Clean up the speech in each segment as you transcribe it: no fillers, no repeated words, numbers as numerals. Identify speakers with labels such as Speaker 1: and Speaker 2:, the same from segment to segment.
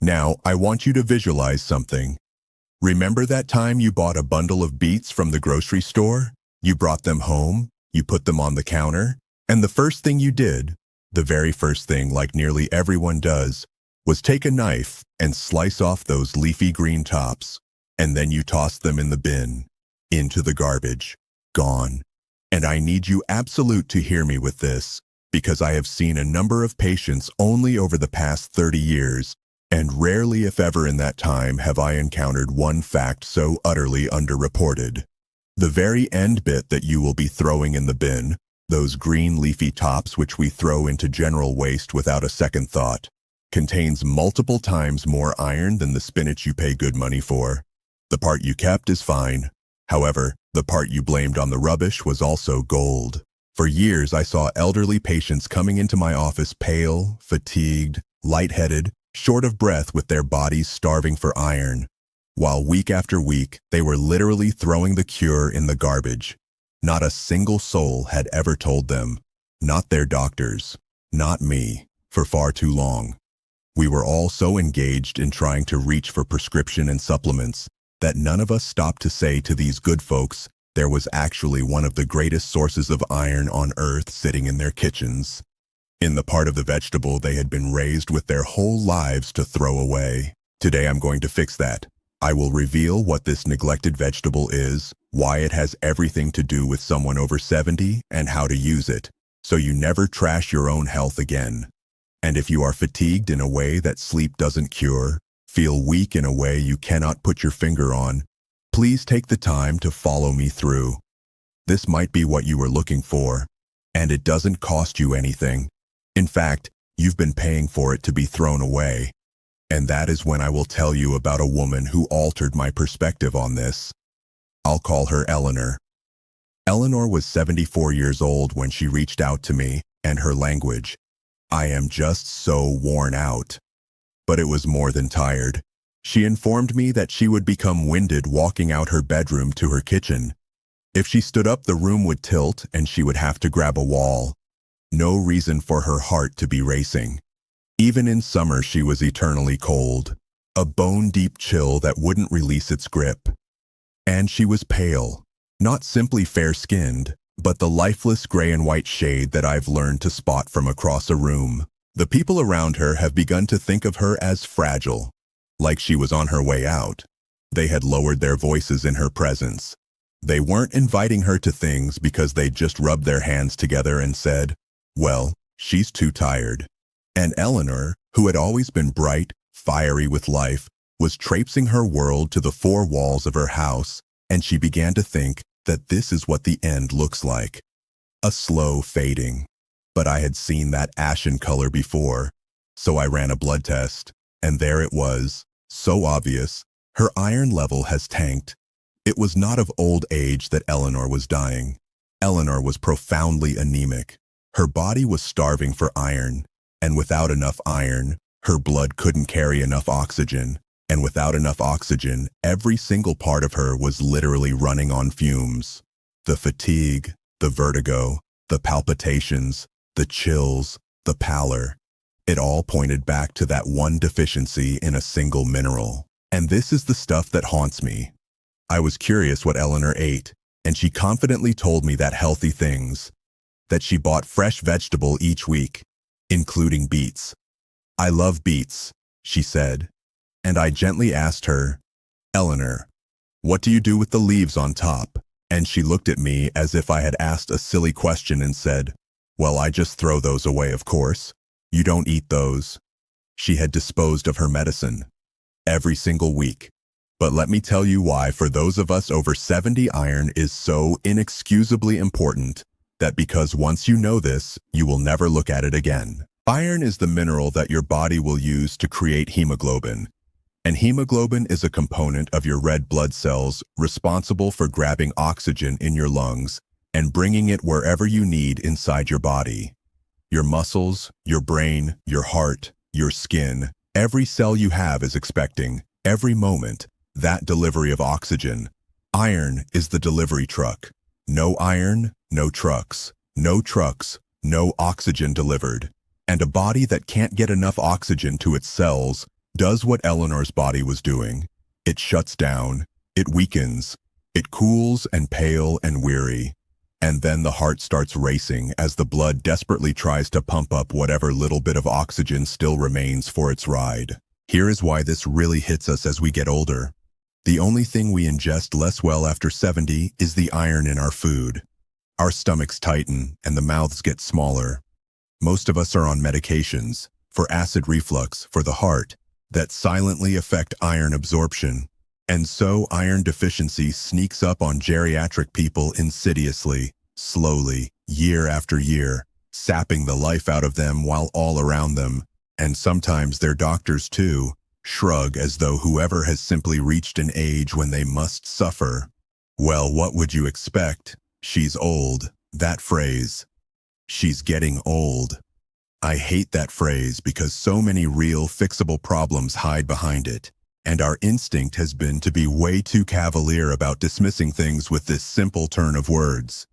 Speaker 1: Now, I want you to visualize something. Remember that time you bought a bundle of beets from the grocery store? You brought them home, you put them on the counter, and the first thing you did, the very first thing like nearly everyone does, was take a knife and slice off those leafy green tops, and then you tossed them in the bin, into the garbage, gone. And I need you absolute to hear me with this, because I have seen a number of patients only over the past 30 years, and rarely if ever in that time have I encountered one fact so utterly underreported. The very end bit that you will be throwing in the bin, those green leafy tops which we throw into general waste without a second thought, contains multiple times more iron than the spinach you pay good money for. The part you kept is fine. However, the part you blamed on the rubbish was also gold. For years, I saw elderly patients coming into my office pale, fatigued, lightheaded, short of breath with their bodies starving for iron, while week after week, they were literally throwing the cure in the garbage. Not a single soul had ever told them, not their doctors, not me, for far too long. We were all so engaged in trying to reach for prescription and supplements that none of us stopped to say to these good folks there was actually one of the greatest sources of iron on earth sitting in their kitchens, in the part of the vegetable they had been raised with their whole lives to throw away. Today I'm going to fix that. I will reveal what this neglected vegetable is, why it has everything to do with someone over 70, and how to use it, so you never trash your own health again. And if you are fatigued in a way that sleep doesn't cure, feel weak in a way you cannot put your finger on, please take the time to follow me through. This might be what you were looking for, and it doesn't cost you anything. In fact, you've been paying for it to be thrown away. And that is when I will tell you about a woman who altered my perspective on this. I'll call her Eleanor. Eleanor was 74 years old when she reached out to me, and her language, "I am just so worn out." But it was more than tired. She informed me that she would become winded walking out her bedroom to her kitchen. If she stood up, the room would tilt and she would have to grab a wall. No reason for her heart to be racing. Even in summer, she was eternally cold, a bone-deep chill that wouldn't release its grip. And she was pale, not simply fair-skinned, but the lifeless gray and white shade that I've learned to spot from across a room. The people around her have begun to think of her as fragile, like she was on her way out. They had lowered their voices in her presence. They weren't inviting her to things because they'd just rubbed their hands together and said, "Well, she's too tired." And Eleanor, who had always been bright, fiery with life, was traipsing her world to the four walls of her house, and she began to think that this is what the end looks like. A slow fading. But I had seen that ashen color before, so I ran a blood test, and there it was, so obvious. Her iron level has tanked. It was not of old age that Eleanor was dying. Eleanor was profoundly anemic. Her body was starving for iron, and without enough iron, her blood couldn't carry enough oxygen, and without enough oxygen, every single part of her was literally running on fumes. The fatigue, the vertigo, the palpitations, the chills, the pallor, it all pointed back to that one deficiency in a single mineral. And this is the stuff that haunts me. I was curious what Eleanor ate, and she confidently told me that healthy things, that she bought fresh vegetable each week, including beets. "I love beets," she said, and I gently asked her, "Eleanor, what do you do with the leaves on top?" And she looked at me as if I had asked a silly question and said, "Well, I just throw those away, of course. You don't eat those." She had disposed of her medicine every single week. But let me tell you why, for those of us over 70, iron is so inexcusably important that because once you know this, you will never look at it again. Iron is the mineral that your body will use to create hemoglobin. And hemoglobin is a component of your red blood cells responsible for grabbing oxygen in your lungs and bringing it wherever you need inside your body. Your muscles, your brain, your heart, your skin, every cell you have is expecting, every moment, that delivery of oxygen. Iron is the delivery truck. No iron, no trucks. No trucks, no oxygen delivered. And a body that can't get enough oxygen to its cells does what Eleanor's body was doing. It shuts down, it weakens, it cools and pale and weary. And then the heart starts racing as the blood desperately tries to pump up whatever little bit of oxygen still remains for its ride. Here is why this really hits us as we get older. The only thing we ingest less well after 70 is the iron in our food. Our stomachs tighten and the mouths get smaller. Most of us are on medications for acid reflux for the heart that silently affect iron absorption. And so iron deficiency sneaks up on geriatric people insidiously, slowly, year after year, sapping the life out of them while all around them, and sometimes their doctors too, shrug as though whoever has simply reached an age when they must suffer. Well, what would you expect? She's old. That phrase. She's getting old. I hate that phrase because so many real fixable problems hide behind it. And our instinct has been to be way too cavalier about dismissing things with this simple turn of words.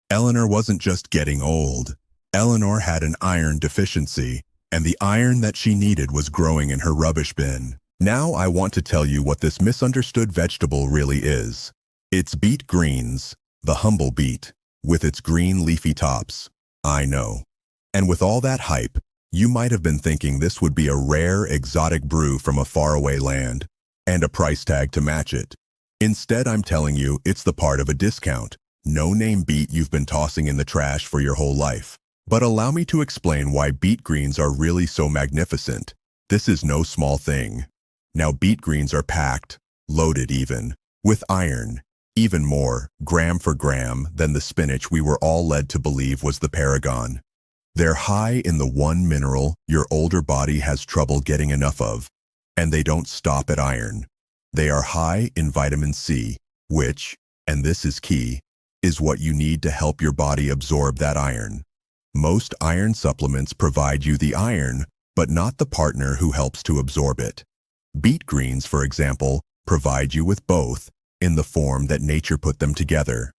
Speaker 1: Eleanor wasn't just getting old. Eleanor had an iron deficiency, and the iron that she needed was growing in her rubbish bin. Now I want to tell you what this misunderstood vegetable really is. It's beet greens, the humble beet, with its green leafy tops. I know. And with all that hype, you might have been thinking this would be a rare, exotic brew from a faraway land, and a price tag to match it. Instead, I'm telling you, it's the part of a discount, no-name beet you've been tossing in the trash for your whole life. But allow me to explain why beet greens are really so magnificent. This is no small thing. Now, beet greens are packed, loaded even, with iron, even more, gram for gram, than the spinach we were all led to believe was the paragon. They're high in the one mineral your older body has trouble getting enough of, and they don't stop at iron. They are high in vitamin C, which, and this is key, is what you need to help your body absorb that iron. Most iron supplements provide you the iron, but not the partner who helps to absorb it. Beet greens, for example, provide you with both in the form that nature put them together.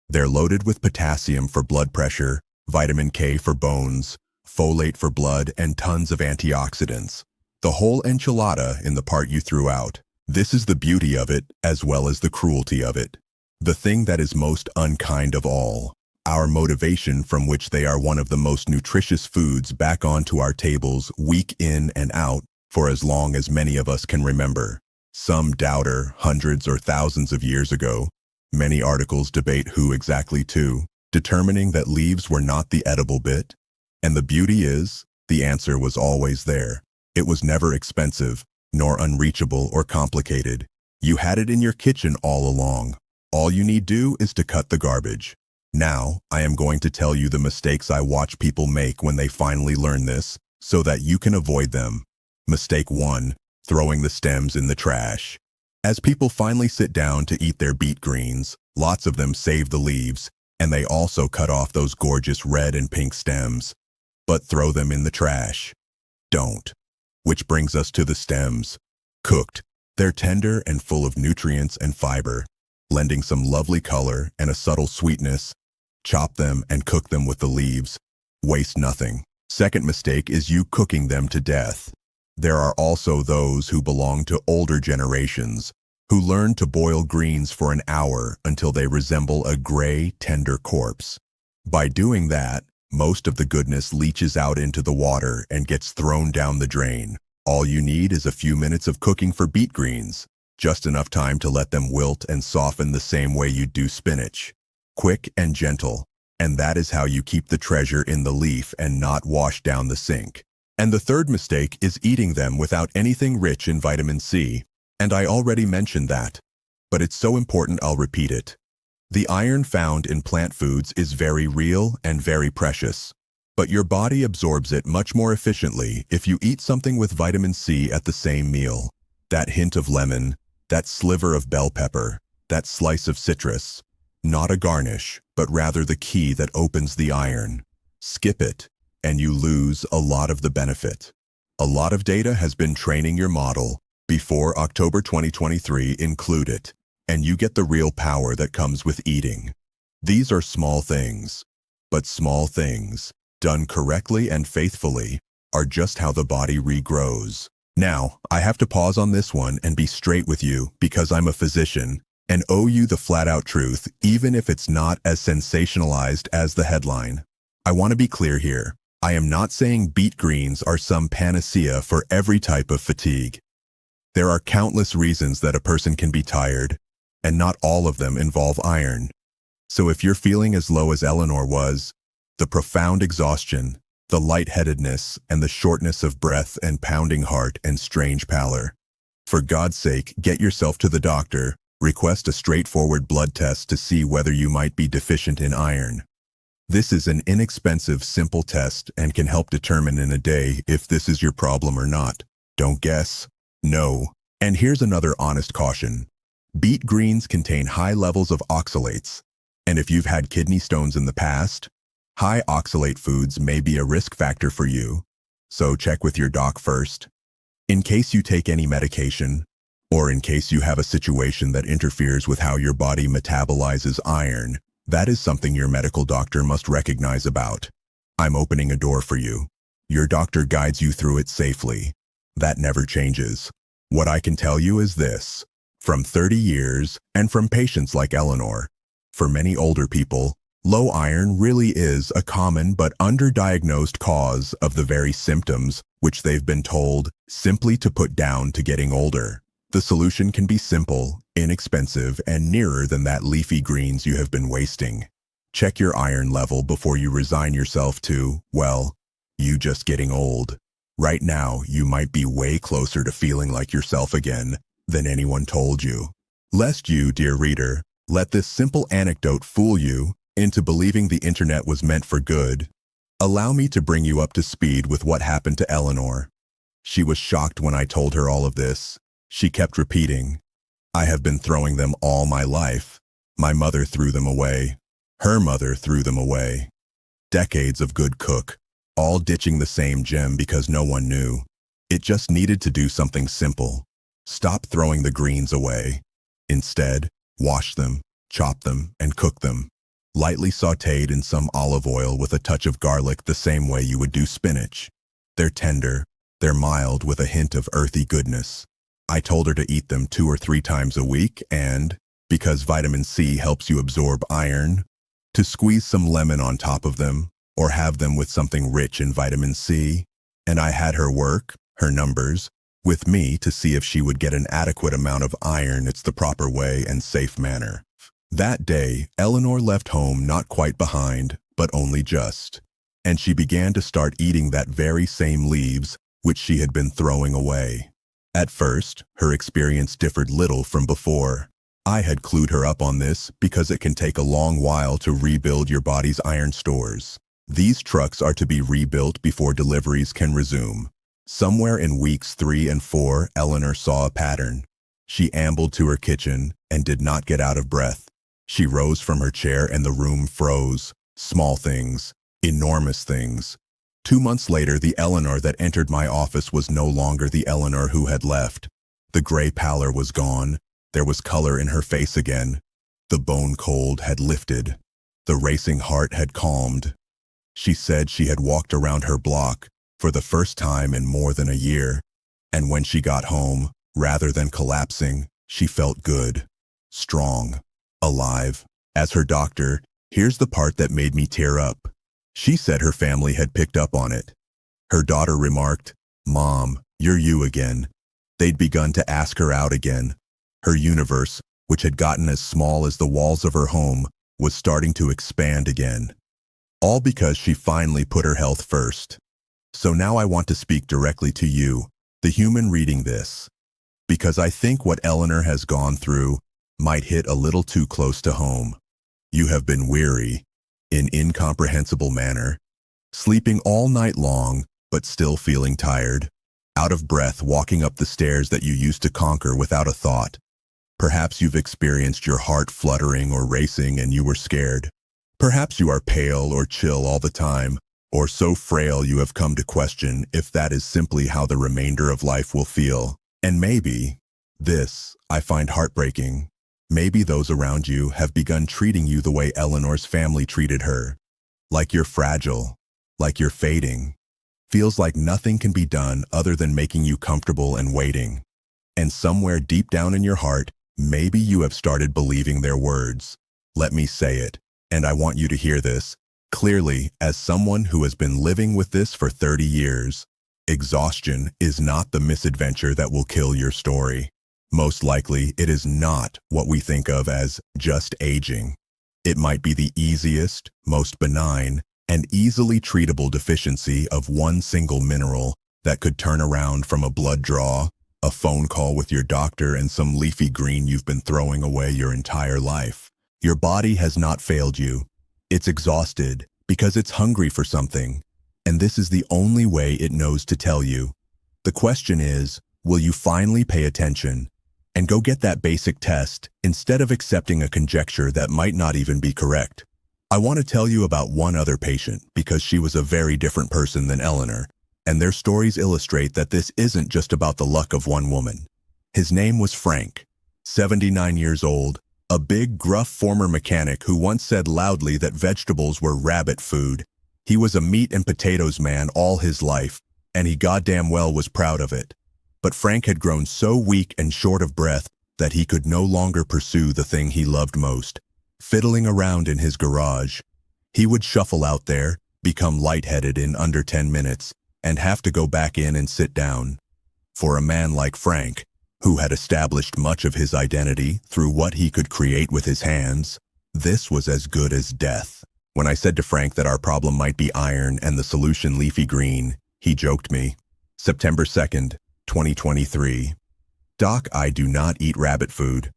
Speaker 1: They're loaded with potassium for blood pressure, vitamin K for bones, folate for blood, and tons of antioxidants. The whole enchilada in the part you threw out. This is the beauty of it, as well as the cruelty of it. The thing that is most unkind of all. Our motivation from which they are one of the most nutritious foods back onto our tables week in and out for as long as many of us can remember. Some doubter, hundreds or thousands of years ago. Many articles debate who exactly to, determining that leaves were not the edible bit. And the beauty is, the answer was always there. It was never expensive, nor unreachable or complicated. You had it in your kitchen all along. All you need do is to cut the garbage. Now, I am going to tell you the mistakes I watch people make when they finally learn this, so that you can avoid them. Mistake 1, throwing the stems in the trash. As people finally sit down to eat their beet greens, lots of them save the leaves, and they also cut off those gorgeous red and pink stems, but throw them in the trash. Don't. Which brings us to the stems. Cooked, they're tender and full of nutrients and fiber, lending some lovely color and a subtle sweetness. Chop them and cook them with the leaves. Waste nothing. Second mistake is you cooking them to death. There are also those who belong to older generations who learn to boil greens for an hour until they resemble a gray, tender corpse. By doing that, most of the goodness leaches out into the water and gets thrown down the drain. All you need is a few minutes of cooking for beet greens, just enough time to let them wilt and soften the same way you'd do spinach. Quick and gentle, and that is how you keep the treasure in the leaf and not wash down the sink. And the third mistake is eating them without anything rich in vitamin C. And I already mentioned that, but it's so important I'll repeat it. The iron found in plant foods is very real and very precious, but your body absorbs it much more efficiently if you eat something with vitamin C at the same meal. That hint of lemon, that sliver of bell pepper, that slice of citrus. Not a garnish, but rather the key that opens the iron. Skip it, and you lose a lot of the benefit. A lot of data has been training your model. Before October 2023, include it, and you get the real power that comes with eating. These are small things, but small things, done correctly and faithfully, are just how the body regrows. Now, I have to pause on this one and be straight with you because I'm a physician and owe you the flat-out truth, even if it's not as sensationalized as the headline. I want to be clear here. I am not saying beet greens are some panacea for every type of fatigue. There are countless reasons that a person can be tired, and not all of them involve iron. So if you're feeling as low as Eleanor was, the profound exhaustion, the lightheadedness, and the shortness of breath and pounding heart and strange pallor, for God's sake, get yourself to the doctor, request a straightforward blood test to see whether you might be deficient in iron. This is an inexpensive, simple test and can help determine in a day if this is your problem or not. Don't guess. No. And here's another honest caution. Beet greens contain high levels of oxalates, and if you've had kidney stones in the past, high oxalate foods may be a risk factor for you, so check with your doc first. In case you take any medication, or in case you have a situation that interferes with how your body metabolizes iron, that is something your medical doctor must recognize about. I'm opening a door for you. Your doctor guides you through it safely. That never changes. What I can tell you is this. From 30 years, and from patients like Eleanor, for many older people, low iron really is a common but underdiagnosed cause of the very symptoms which they've been told simply to put down to getting older. The solution can be simple, inexpensive, and nearer than that leafy greens you have been wasting. Check your iron level before you resign yourself to, well, you just getting old. Right now, you might be way closer to feeling like yourself again than anyone told you. Lest you, dear reader, let this simple anecdote fool you into believing the internet was meant for good, allow me to bring you up to speed with what happened to Eleanor. She was shocked when I told her all of this. She kept repeating, "I have been throwing them all my life. My mother threw them away. Her mother threw them away. Decades of good cook, all ditching the same gem because no one knew. It just needed to do something simple. Stop throwing the greens away. Instead, wash them, chop them, and cook them. Lightly sautéed in some olive oil with a touch of garlic the same way you would do spinach. They're tender, they're mild with a hint of earthy goodness. I told her to eat them 2 or 3 times a week and, because vitamin C helps you absorb iron, to squeeze some lemon on top of them or have them with something rich in vitamin C. And I had her work, her numbers, with me to see if she would get an adequate amount of iron. It's the proper way and safe manner. That day, Eleanor left home not quite behind, but only just. And she began to start eating that very same leaves which she had been throwing away. At first, her experience differed little from before. I had clued her up on this because it can take a long while to rebuild your body's iron stores. These trucks are to be rebuilt before deliveries can resume. Somewhere in weeks 3 and 4, Eleanor saw a pattern. She ambled to her kitchen and did not get out of breath. She rose from her chair and the room froze. Small things, enormous things. 2 months later, the Eleanor that entered my office was no longer the Eleanor who had left. The gray pallor was gone. There was color in her face again. The bone cold had lifted. The racing heart had calmed. She said she had walked around her block for the first time in more than a year, and when she got home, rather than collapsing, she felt good, strong, alive. As her doctor, here's the part that made me tear up. She said her family had picked up on it. Her daughter remarked, "Mom, you're you again." They'd begun to ask her out again. Her universe, which had gotten as small as the walls of her home, was starting to expand again. All because she finally put her health first. So now I want to speak directly to you, the human reading this, because I think what Eleanor has gone through might hit a little too close to home. You have been weary, in incomprehensible manner, sleeping all night long, but still feeling tired, out of breath walking up the stairs that you used to conquer without a thought. Perhaps you've experienced your heart fluttering or racing and you were scared. Perhaps you are pale or chill all the time, or so frail you have come to question if that is simply how the remainder of life will feel. And maybe, this I find heartbreaking, maybe those around you have begun treating you the way Eleanor's family treated her, like you're fragile, like you're fading. Feels like nothing can be done other than making you comfortable and waiting. And somewhere deep down in your heart, maybe you have started believing their words. Let me say it, and I want you to hear this clearly as someone who has been living with this for 30 years. Exhaustion is not the misadventure that will kill your story. Most likely, it is not what we think of as just aging. It might be the easiest, most benign, and easily treatable deficiency of one single mineral that could turn around from a blood draw, a phone call with your doctor, and some leafy green you've been throwing away your entire life. Your body has not failed you. It's exhausted because it's hungry for something, and this is the only way it knows to tell you. The question is, will you finally pay attention and go get that basic test instead of accepting a conjecture that might not even be correct? I want to tell you about one other patient because she was a very different person than Eleanor, and their stories illustrate that this isn't just about the luck of one woman. His name was Frank, 79 years old, a big, gruff former mechanic who once said loudly that vegetables were rabbit food. He was a meat and potatoes man all his life, and he goddamn well was proud of it. But Frank had grown so weak and short of breath that he could no longer pursue the thing he loved most, fiddling around in his garage. He would shuffle out there, become lightheaded in under 10 minutes, and have to go back in and sit down. For a man like Frank, who had established much of his identity through what he could create with his hands, this was as good as death. When I said to Frank that our problem might be iron and the solution leafy green, he joked me. September 2nd, 2023. Doc, I do not eat rabbit food,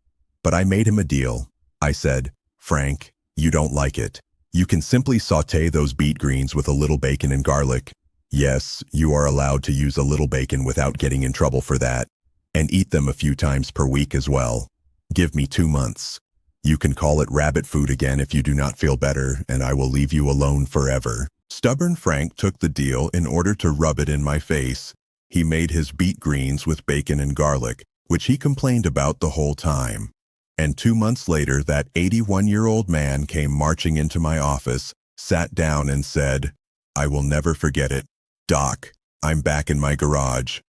Speaker 1: but I made him a deal. I said, Frank, you don't like it. You can simply saute those beet greens with a little bacon and garlic. Yes, you are allowed to use a little bacon without getting in trouble for that. And eat them a few times per week as well. Give me 2 months. You can call it rabbit food again if you do not feel better, and I will leave you alone forever. Stubborn Frank took the deal in order to rub it in my face. He made his beet greens with bacon and garlic, which he complained about the whole time. And 2 months later, that 81-year-old man came marching into my office, sat down and said, I will never forget it. Doc, I'm back in my garage.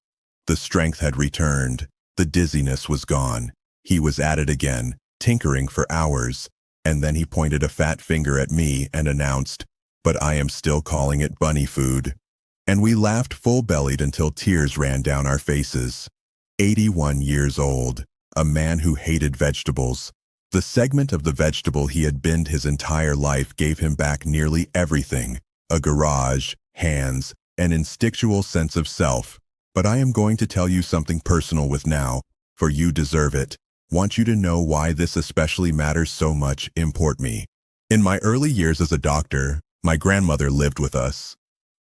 Speaker 1: The strength had returned. The dizziness was gone. He was at it again, tinkering for hours. And then he pointed a fat finger at me and announced, but I am still calling it bunny food. And we laughed full-bellied until tears ran down our faces. 81 years old, a man who hated vegetables. The segment of the vegetable he had binned his entire life gave him back nearly everything, a garage, hands, an instinctual sense of self. But I am going to tell you something personal with now, for you deserve it. Want you to know why this especially matters so much. Import me. In my early years as a doctor, my grandmother lived with us.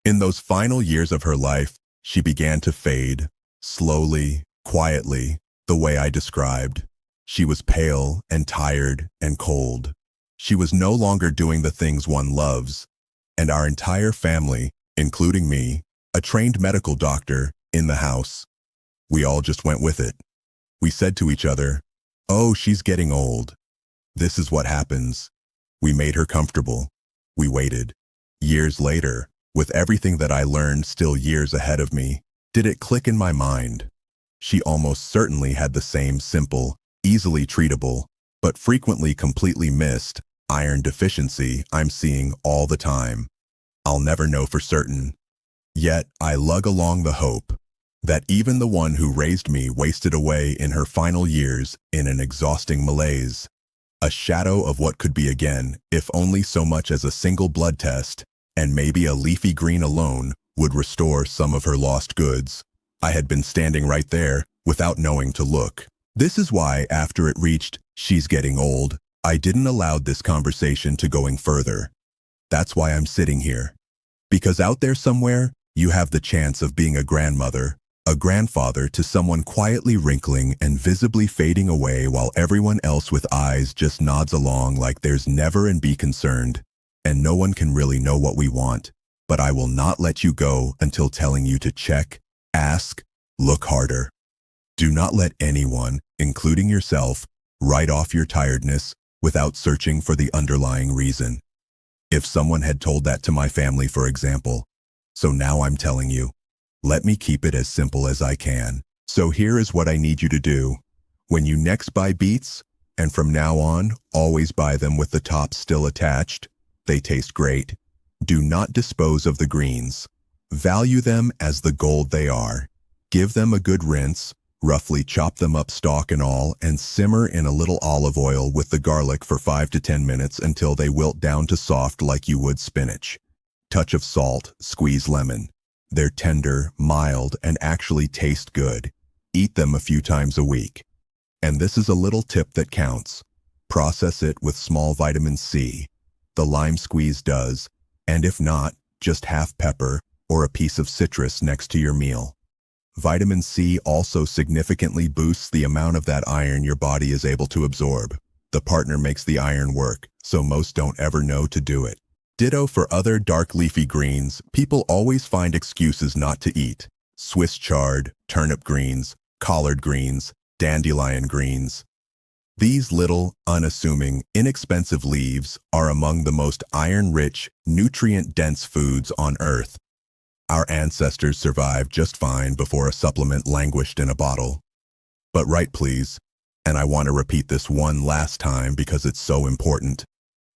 Speaker 1: In those final years of her life, she began to fade, slowly, quietly, the way I described. She was pale and tired and cold. She was no longer doing the things one loves. And our entire family, including me, a trained medical doctor, in the house. We all just went with it. We said to each other, oh, she's getting old. This is what happens. We made her comfortable. We waited. Years later, with everything that I learned still years ahead of me, did it click in my mind. She almost certainly had the same simple, easily treatable, but frequently completely missed, iron deficiency I'm seeing all the time. I'll never know for certain. Yet I lug along the hope that even the one who raised me wasted away in her final years in an exhausting malaise. A shadow of what could be again, if only so much as a single blood test, and maybe a leafy green alone, would restore some of her lost goods. I had been standing right there, without knowing to look. This is why, after it reached, she's getting old, I didn't allow this conversation to going further. That's why I'm sitting here. Because out there somewhere, you have the chance of being a grandmother, a grandfather to someone quietly wrinkling and visibly fading away while everyone else with eyes just nods along like there's never and be concerned. And no one can really know what we want, but I will not let you go until telling you to check, ask, look harder. Do not let anyone, including yourself, write off your tiredness without searching for the underlying reason. If someone had told that to my family, for example, So now I'm telling you, let me keep it as simple as I can. So here is what I need you to do. When you next buy beets, and from now on, always buy them with the top still attached. They taste great. Do not dispose of the greens. Value them as the gold they are. Give them a good rinse, roughly chop them up stalk and all, and simmer in a little olive oil with the garlic for 5 to 10 minutes until they wilt down to soft like you would spinach. Touch of salt, squeeze lemon. They're tender, mild, and actually taste good. Eat them a few times a week. And this is a little tip that counts. Process it with small vitamin C. The lime squeeze does, and if not, just half pepper or a piece of citrus next to your meal. Vitamin C also significantly boosts the amount of that iron your body is able to absorb. The partner makes the iron work, so most don't ever know to do it. Ditto for other dark leafy greens, people always find excuses not to eat. Swiss chard, turnip greens, collard greens, dandelion greens. These little, unassuming, inexpensive leaves are among the most iron-rich, nutrient-dense foods on Earth. Our ancestors survived just fine before a supplement languished in a bottle. But right, please, and I want to repeat this one last time because it's so important.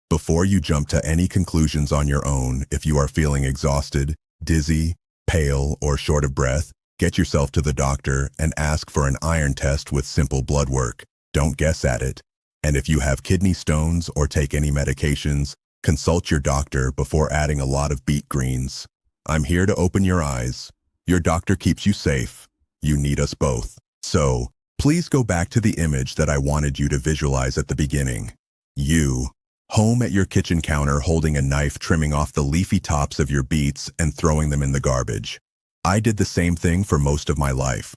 Speaker 1: Before you jump to any conclusions on your own, if you are feeling exhausted, dizzy, pale, or short of breath, get yourself to the doctor and ask for an iron test with simple blood work. Don't guess at it. And if you have kidney stones or take any medications, consult your doctor before adding a lot of beet greens. I'm here to open your eyes. Your doctor keeps you safe. You need us both. So, please go back to the image that I wanted you to visualize at the beginning. You, home at your kitchen counter holding a knife trimming off the leafy tops of your beets and throwing them in the garbage. I did the same thing for most of my life.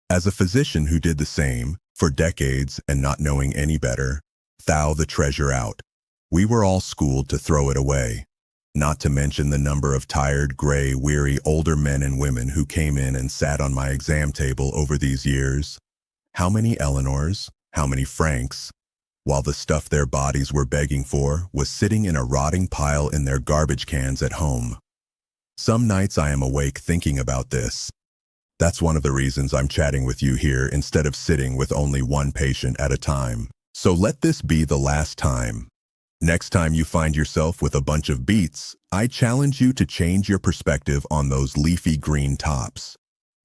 Speaker 1: As a physician who did the same, for decades and not knowing any better, throw the treasure out. We were all schooled to throw it away. Not to mention the number of tired, gray, weary older men and women who came in and sat on my exam table over these years. How many Eleanors, how many Franks, while the stuff their bodies were begging for was sitting in a rotting pile in their garbage cans at home. Some nights I am awake thinking about this. That's one of the reasons I'm chatting with you here instead of sitting with only one patient at a time. So let this be the last time. Next time you find yourself with a bunch of beets, I challenge you to change your perspective on those leafy green tops.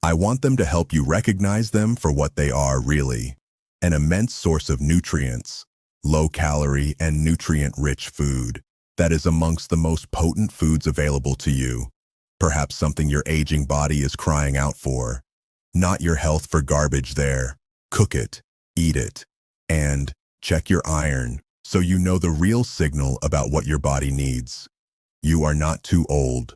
Speaker 1: I want them to help you recognize them for what they are really. An immense source of nutrients, low-calorie and nutrient-rich food that is amongst the most potent foods available to you. Perhaps something your aging body is crying out for. Not your health for garbage there. Cook it, eat it, and check your iron so you know the real signal about what your body needs. You are not too old.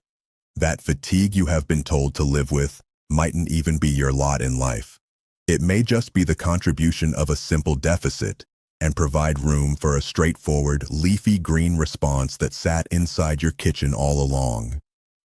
Speaker 1: That fatigue you have been told to live with mightn't even be your lot in life. It may just be the contribution of a simple deficit and provide room for a straightforward, leafy green response that sat inside your kitchen all along.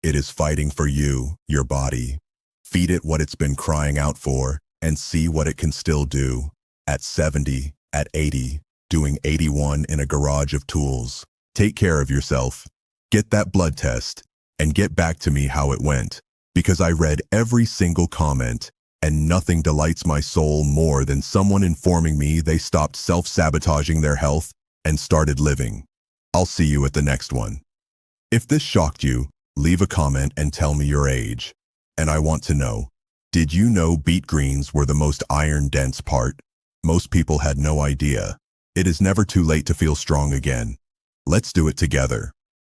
Speaker 1: It is fighting for you, your body. Feed it what it's been crying out for and see what it can still do. At 70, at 80, doing 81 in a garage of tools. Take care of yourself. Get that blood test and get back to me how it went, because I read every single comment and nothing delights my soul more than someone informing me they stopped self-sabotaging their health and started living. I'll see you at the next one. If this shocked you, leave a comment and tell me your age. And I want to know, did you know beet greens were the most iron-dense part? Most people had no idea. It is never too late to feel strong again. Let's do it together.